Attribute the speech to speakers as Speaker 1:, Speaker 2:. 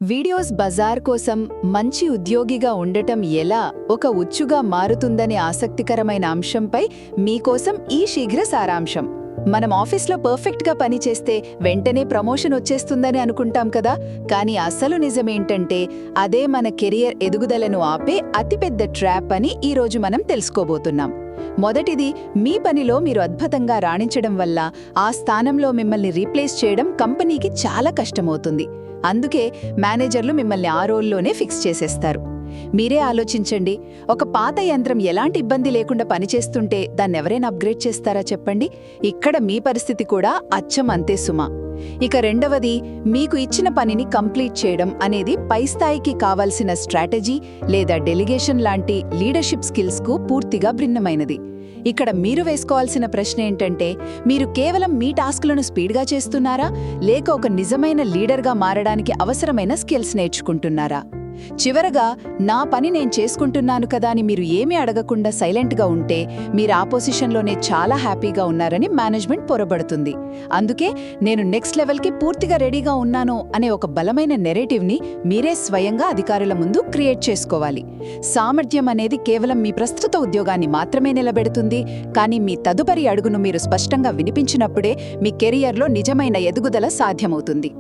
Speaker 1: Videos Bazar కోసం మంచి ఉద్యోగిగా ఉండటం ఎలా ఒక ఉచ్చుగా మారుతుందనే ఆసక్తికరమైన అంశంపై మీకోసం ఈ శీఘ్ర సారాంశం. మనం ఆఫీస్లో పర్ఫెక్ట్గా పనిచేస్తే వెంటనే ప్రమోషన్ వచ్చేస్తుందని అనుకుంటాం కదా, కానీ అసలు నిజమేంటంటే అదే మన కెరియర్ ఎదుగుదలను ఆపే అతిపెద్ద ట్రాప్ అని ఈరోజు మనం తెలుసుకోబోతున్నాం. మొదటిది, మీ పనిలో మీరు అద్భుతంగా రాణించడం వల్ల ఆ స్థానంలో మిమ్మల్ని రీప్లేస్ చేయడం కంపెనీకి చాలా కష్టమవుతుంది. అందుకే మేనేజర్లు మిమ్మల్ని ఆ రోల్లోనే ఫిక్స్ చేసేస్తారు. మీరే ఆలోచించండి, ఒక పాత యంత్రం ఎలాంటి ఇబ్బంది లేకుండా పనిచేస్తుంటే దాన్నెవరైనా అప్గ్రేడ్ చేస్తారా చెప్పండి? ఇక్కడ మీ పరిస్థితి కూడా అచ్చం అంతే సుమా. ఇక రెండవది, మీకు ఇచ్చిన పనిని కంప్లీట్ చేయడం అనేది పై స్థాయికి కావాల్సిన స్ట్రాటజీ లేదా డెలిగేషన్ లాంటి లీడర్షిప్ స్కిల్స్కు పూర్తిగా భిన్నమైనది. ఇక్కడ మీరు వేసుకోవాల్సిన ప్రశ్న ఏంటంటే, మీరు కేవలం మీ టాస్క్లను స్పీడ్గా చేస్తున్నారా, లేక ఒక నిజమైన లీడర్గా మారడానికి అవసరమైన స్కిల్స్ నేర్చుకుంటున్నారా? చివరగా, నా పని నేను చేసుకుంటున్నాను కదా అని మీరు ఏమీ అడగకుండా సైలెంట్గా ఉంటే మీరు ఆ పొజిషన్లోనే చాలా హ్యాపీగా ఉన్నారని మేనేజ్మెంట్ పొరబడుతుంది. అందుకే నేను నెక్స్ట్ లెవెల్కి పూర్తిగా రెడీగా ఉన్నాను అనే ఒక బలమైన నెరేటివ్ని మీరే స్వయంగా అధికారుల ముందు క్రియేట్ చేసుకోవాలి. సామర్థ్యం అనేది కేవలం మీ ప్రస్తుత ఉద్యోగాన్ని మాత్రమే నిలబెడుతుంది, కానీ మీ తదుపరి అడుగును మీరు స్పష్టంగా వినిపించినప్పుడే మీ కెరియర్లో నిజమైన ఎదుగుదల సాధ్యమవుతుంది.